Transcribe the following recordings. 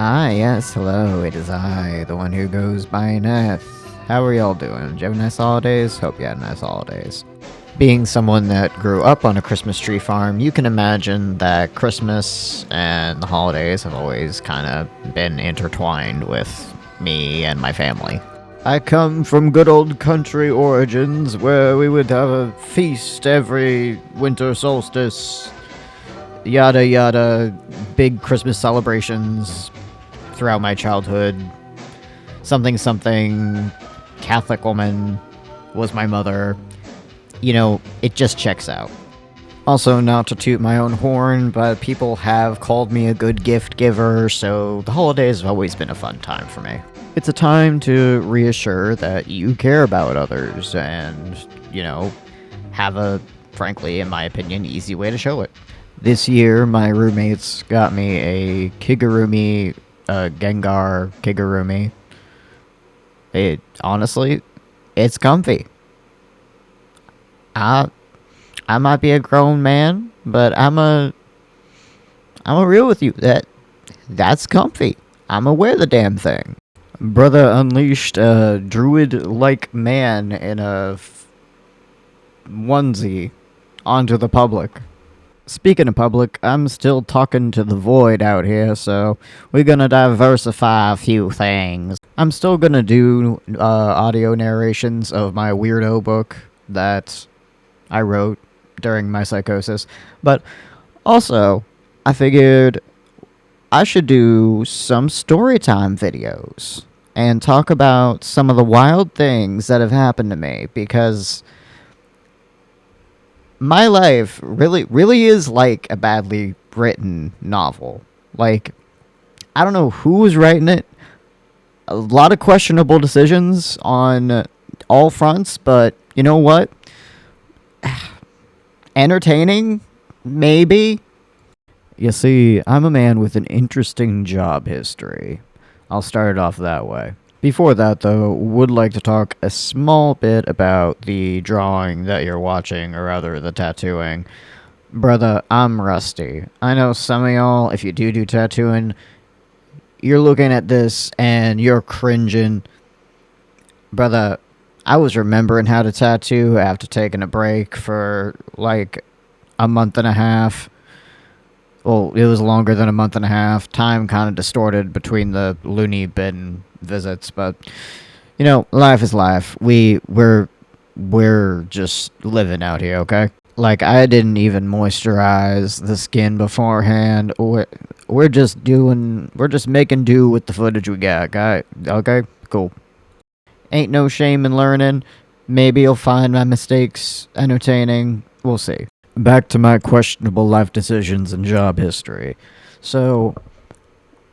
Ah, yes, hello, it is I, the one who goes by Neth. How are y'all doing? Did you have nice holidays? Hope you had nice holidays. Being someone that grew up on a Christmas tree farm, you can imagine that Christmas and the holidays have always kind of been intertwined with me and my family. I come from good old country origins where we would have a feast every winter solstice, yada yada, big Christmas celebrations throughout my childhood. Something something Catholic woman was my mother. You know, it just checks out. Also, not to toot my own horn, but people have called me a good gift giver, so the holidays have always been a fun time for me. It's a time to reassure that you care about others and, have a, frankly, in my opinion, easy way to show it. This year, my roommates got me a Kigurumi, Gengar Kigurumi. Honestly, it's comfy. I might be a grown man, but I'm real with you. That's comfy. I'ma wear the damn thing. Brother unleashed a druid-like man in a onesie onto the public. Speaking of public, I'm still talking to the void out here, so we're gonna diversify a few things. I'm still gonna do audio narrations of my weirdo book that I wrote during my psychosis, but also, I figured I should do some storytime videos and talk about some of the wild things that have happened to me, because my life really is like a badly written novel. Like, I don't know who was writing it. A lot of questionable decisions on all fronts, but you know what? Entertaining? Maybe? You see, I'm a man with an interesting job history. I'll start it off that way. Before that, though, would like to talk a small bit about the drawing that you're watching, or rather, the tattooing. Brother, I'm rusty. I know some of y'all, if you do tattooing, you're looking at this and you're cringing. Brother, I was remembering how to tattoo after taking a break for, like, a month and a half. Well, it was longer than a month and a half. Time kind of distorted between the loony bin visits, but life is life. We're just living out here, okay? Like, I didn't even moisturize the skin beforehand. We're just making do with the footage we got, guy. Okay, cool. Ain't no shame in learning. Maybe you'll find my mistakes entertaining. We'll see. Back to my questionable life decisions and job history. So,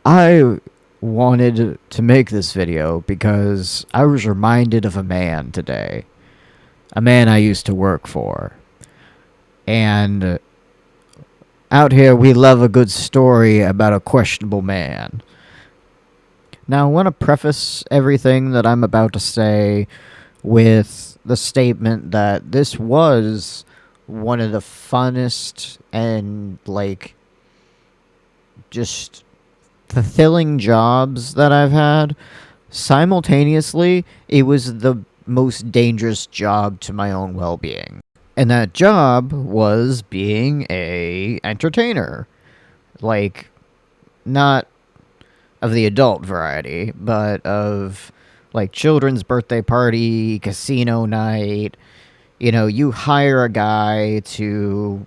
I wanted to make this video because I was reminded of a man today. A man I used to work for. And out here, we love a good story about a questionable man. Now, I want to preface everything that I'm about to say with the statement that this was one of the funnest and, just fulfilling jobs that I've had. Simultaneously, it was the most dangerous job to my own well-being. And that job was being a entertainer. Like, not of the adult variety, but of, children's birthday party, casino night. You hire a guy to,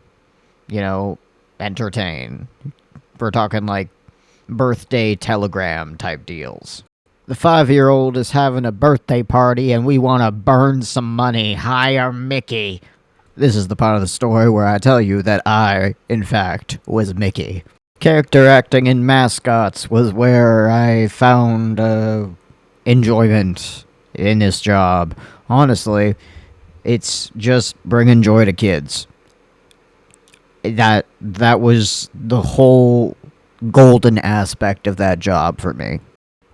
entertain. We're talking, birthday telegram type deals. The 5-year-old is having a birthday party and we want to burn some money. Hire Mickey. This is the part of the story where I tell you that I, in fact, was Mickey. Character acting in Mascots was where I found enjoyment in this job. Honestly, it's just bringing joy to kids. That was the whole golden aspect of that job for me.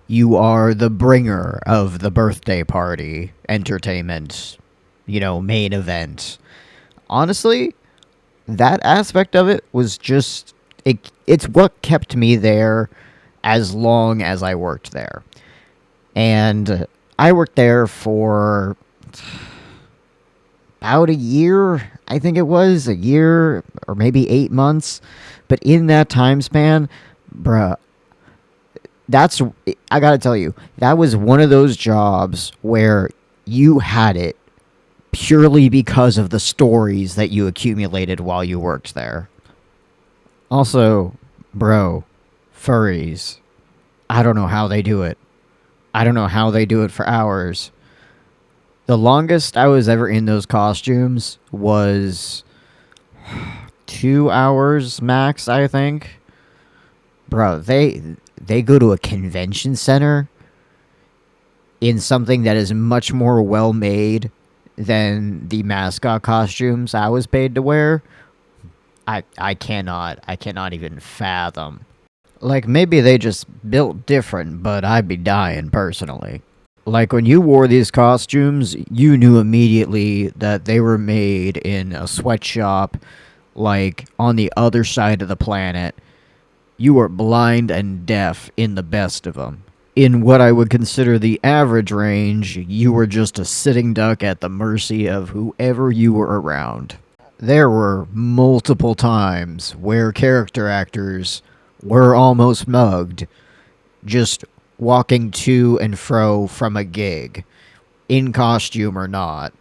You are the bringer of the birthday party, entertainment, main event. Honestly, that aspect of it was just, it's what kept me there as long as I worked there. And I worked there for about a year. I think it was a year or maybe 8 months. But in that time span, bruh, I gotta tell you, that was one of those jobs where you had it purely because of the stories that you accumulated while you worked there. Also, bro, furries. I don't know how they do it. I don't know how they do it for hours. The longest I was ever in those costumes was 2 hours max, I think. Bro, they go to a convention center in something that is much more well made than the mascot costumes I was paid to wear. I cannot even fathom. Like, maybe they just built different, but I'd be dying personally. Like, when you wore these costumes, you knew immediately that they were made in a sweatshop, like, on the other side of the planet. You were blind and deaf in the best of them. In what I would consider the average range, you were just a sitting duck at the mercy of whoever you were around. There were multiple times where character actors were almost mugged just walking to and fro from a gig, in costume or not.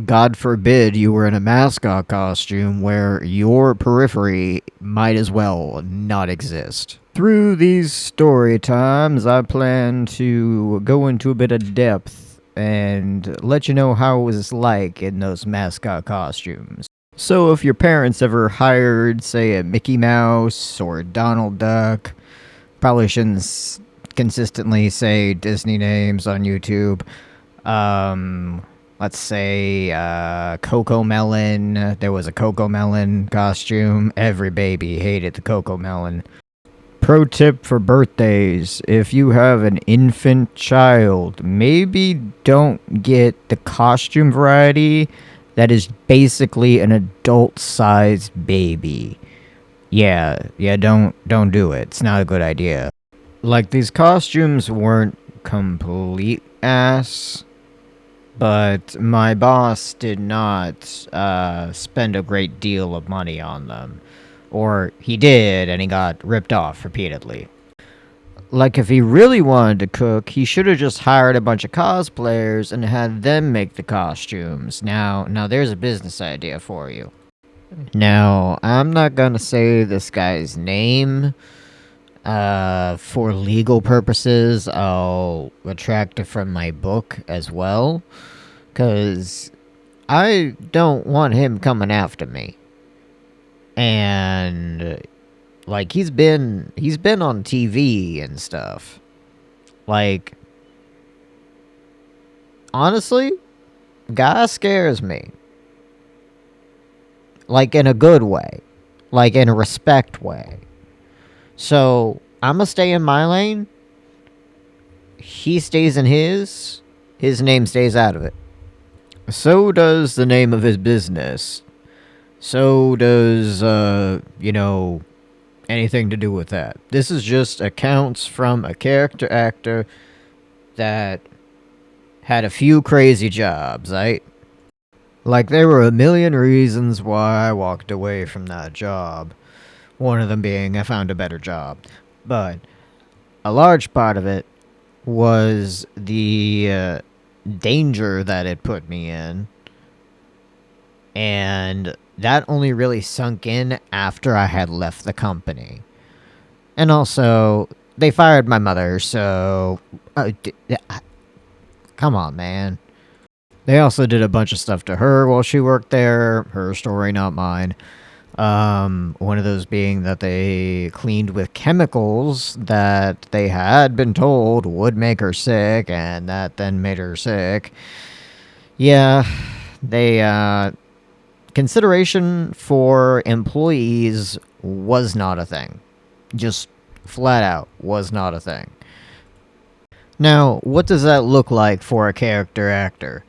God forbid you were in a mascot costume where your periphery might as well not exist. Through these story times, I plan to go into a bit of depth and let you know how it was like in those mascot costumes. So if your parents ever hired, say, a Mickey Mouse or a Donald Duck, probably shouldn't consistently say Disney names on YouTube. Let's say Coco Melon. There was a Coco Melon costume. Every baby hated the Coco Melon. Pro tip for birthdays: if you have an infant child, maybe don't get the costume variety that is basically an adult-sized baby. Yeah, don't do it. It's not a good idea. Like, these costumes weren't complete ass, but my boss did not spend a great deal of money on them. Or he did, and he got ripped off repeatedly. Like, if he really wanted to cook, he should have just hired a bunch of cosplayers and had them make the costumes. Now there's a business idea for you. Now, I'm not gonna say this guy's name. For legal purposes, I'll retract it from my book as well, because I don't want him coming after me. And like, he's been on TV and stuff. Like, honestly, guy scares me. Like, in a good way. Like, in a respect way. So, I'ma stay in my lane. He stays in his. His name stays out of it. So does the name of his business. So does, anything to do with that. This is just accounts from a character actor that had a few crazy jobs, right? Like, there were a million reasons why I walked away from that job. One of them being I found a better job. But a large part of it was the danger that it put me in. And that only really sunk in after I had left the company. And also, they fired my mother, so... come on, man. They also did a bunch of stuff to her while she worked there. Her story, not mine. One of those being that they cleaned with chemicals that they had been told would make her sick, and that then made her sick. Yeah, they, consideration for employees was not a thing. Just flat out was not a thing. Now, what does that look like for a character actor?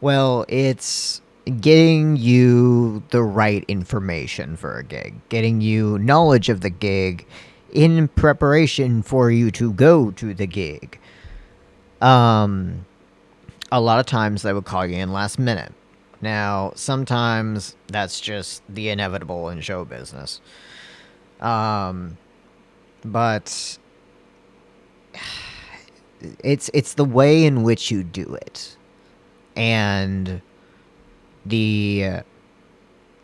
Well, it's getting you the right information for a gig, getting you knowledge of the gig in preparation for you to go to the gig. A lot of times they would call you in last minute. Now, sometimes that's just the inevitable in show business. But it's the way in which you do it, and the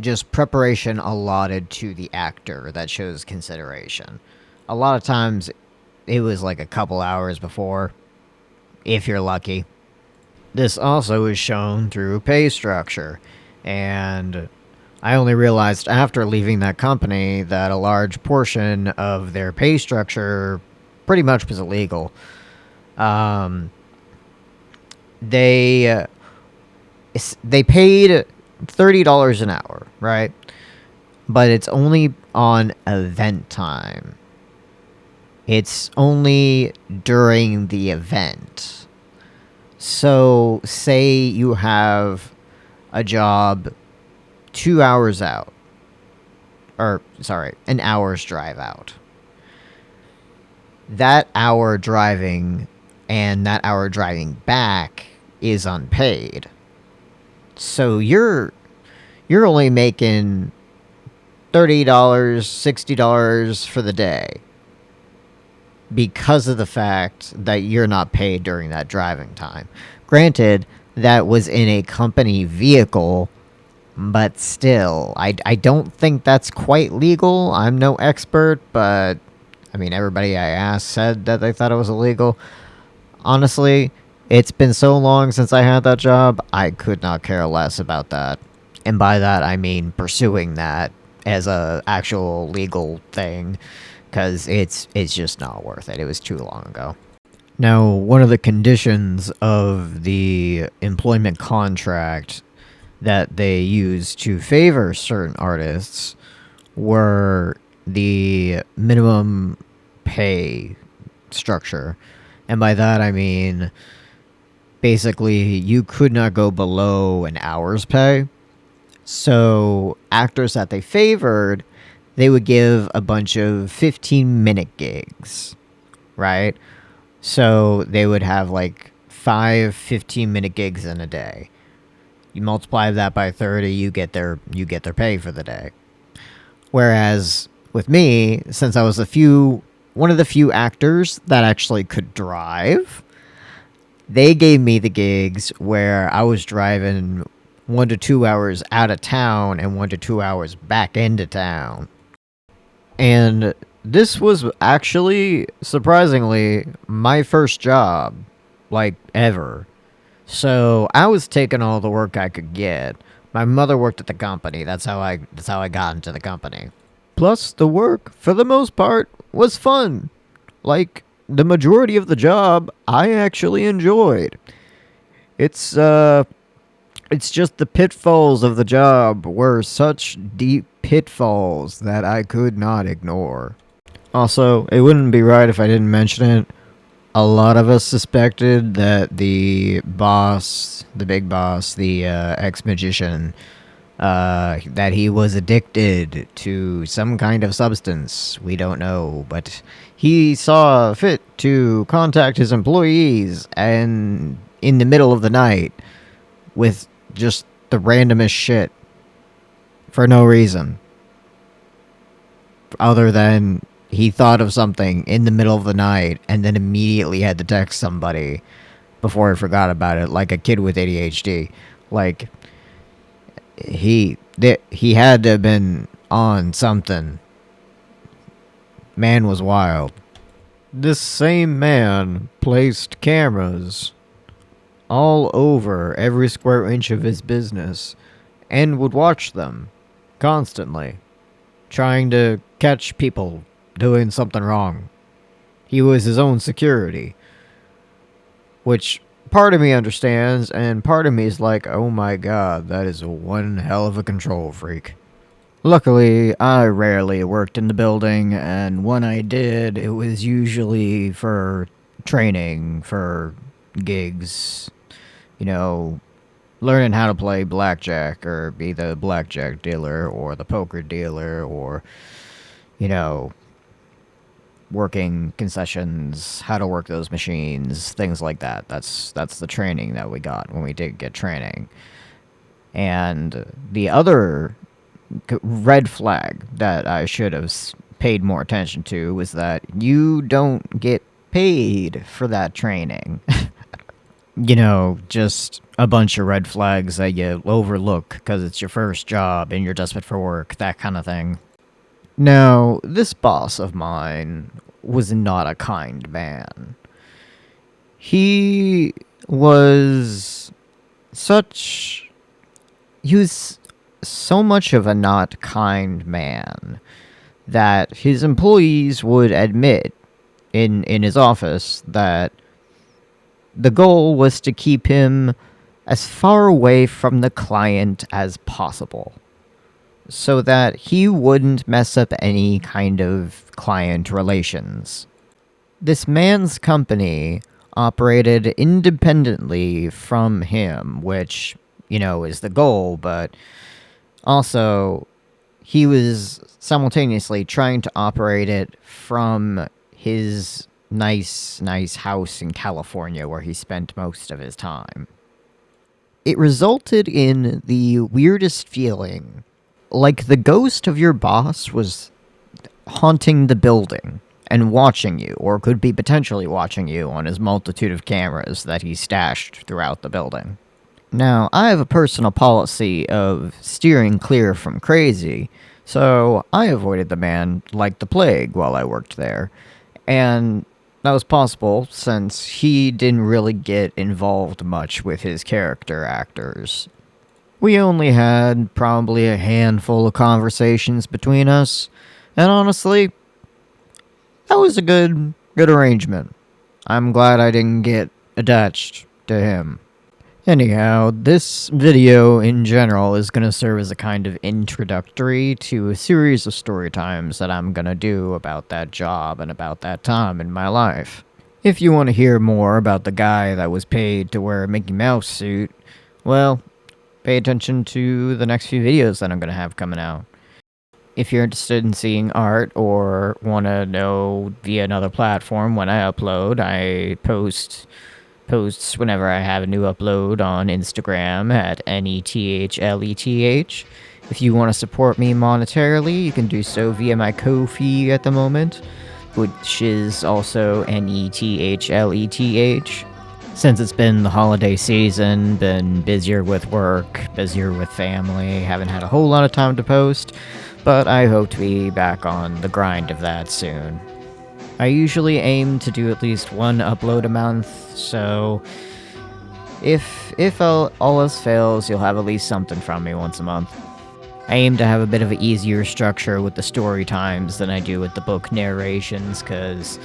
just preparation allotted to the actor that shows consideration. A lot of times, it was like a couple hours before, if you're lucky. This also is shown through pay structure, and I only realized after leaving that company that a large portion of their pay structure pretty much was illegal. They they paid $30 an hour, right? But it's only on event time. It's only during the event. So, say you have a job 2 hours out. Or, sorry, an hour's drive out. That hour driving and that hour driving back is unpaid. So you're only making $30, $60 for the day because of the fact that you're not paid during that driving time. Granted, that was in a company vehicle, but still, I don't think that's quite legal. I'm no expert, but I mean, everybody I asked said that they thought it was illegal. Honestly, it's been so long since I had that job, I could not care less about that. And by that, I mean pursuing that as a actual legal thing, because it's just not worth it. It was too long ago. Now, one of the conditions of the employment contract that they used to favor certain artists were the minimum pay structure. And by that, I mean basically you could not go below an hour's pay. So, actors that they favored, they would give a bunch of 15-minute gigs, right? So, they would have like 5 15-minute gigs in a day. You multiply that by 30, you get their pay for the day. Whereas with me, since I was one of the few actors that actually could drive, they gave me the gigs where I was driving 1 to 2 hours out of town and 1 to 2 hours back into town. And this was actually, surprisingly, my first job, like, ever. So I was taking all the work I could get. My mother worked at the company. That's how I got into the company. Plus, the work, for the most part, was fun. Like, the majority of the job, I actually enjoyed. It's just the pitfalls of the job were such deep pitfalls that I could not ignore. Also, it wouldn't be right if I didn't mention it. A lot of us suspected that the boss, the big boss, the ex-magician, that he was addicted to some kind of substance. We don't know, but he saw fit to contact his employees and in the middle of the night with just the randomest shit for no reason. Other than he thought of something in the middle of the night and then immediately had to text somebody before he forgot about it, like a kid with ADHD. Like, he had to have been on something. Man was wild. This same man placed cameras all over every square inch of his business and would watch them constantly, trying to catch people doing something wrong. He was his own security, which part of me understands, and part of me is like, oh my god, that is one hell of a control freak. Luckily, I rarely worked in the building, and when I did, it was usually for training, for gigs, you know, learning how to play blackjack, or be the blackjack dealer, or the poker dealer, or, you know, working concessions, how to work those machines, things like that. That's the training that we got when we did get training. And the other red flag that I should have paid more attention to was that you don't get paid for that training. Just a bunch of red flags that you overlook because it's your first job and you're desperate for work, that kind of thing. Now, this boss of mine was not a kind man. He was such. He was so much of a not kind man that his employees would admit in his office that the goal was to keep him as far away from the client as possible, so that he wouldn't mess up any kind of client relations. This man's company operated independently from him, which, is the goal, but also he was simultaneously trying to operate it from his nice house in California where he spent most of his time. It resulted in the weirdest feeling, like the ghost of your boss was haunting the building and watching you, or could be potentially watching you on his multitude of cameras that he stashed throughout the building. Now, I have a personal policy of steering clear from crazy, so I avoided the man like the plague while I worked there, and that was possible since he didn't really get involved much with his character actors. We only had probably a handful of conversations between us, and honestly, that was a good arrangement. I'm glad I didn't get attached to him. Anyhow, this video in general is going to serve as a kind of introductory to a series of story times that I'm going to do about that job and about that time in my life. If you want to hear more about the guy that was paid to wear a Mickey Mouse suit, well, pay attention to the next few videos that I'm going to have coming out. If you're interested in seeing art or want to know via another platform when I upload, I posts whenever I have a new upload on Instagram at NETHLETH. If you want to support me monetarily, you can do so via my Ko-fi at the moment, which is also NETHLETH. Since it's been the holiday season, been busier with work, busier with family, haven't had a whole lot of time to post, but I hope to be back on the grind of that soon. I usually aim to do at least one upload a month, so if all else fails, you'll have at least something from me once a month. I aim to have a bit of an easier structure with the story times than I do with the book narrations, because,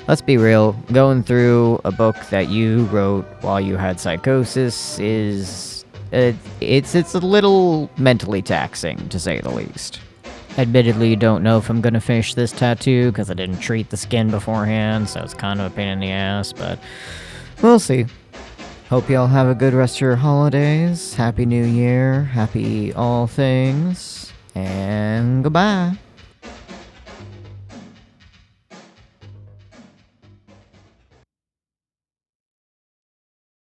let's be real, going through a book that you wrote while you had psychosis is... it's a little mentally taxing, to say the least. Admittedly, don't know if I'm gonna finish this tattoo, because I didn't treat the skin beforehand, so it's kind of a pain in the ass, but we'll see. Hope y'all have a good rest of your holidays, Happy New Year, happy all things, and goodbye.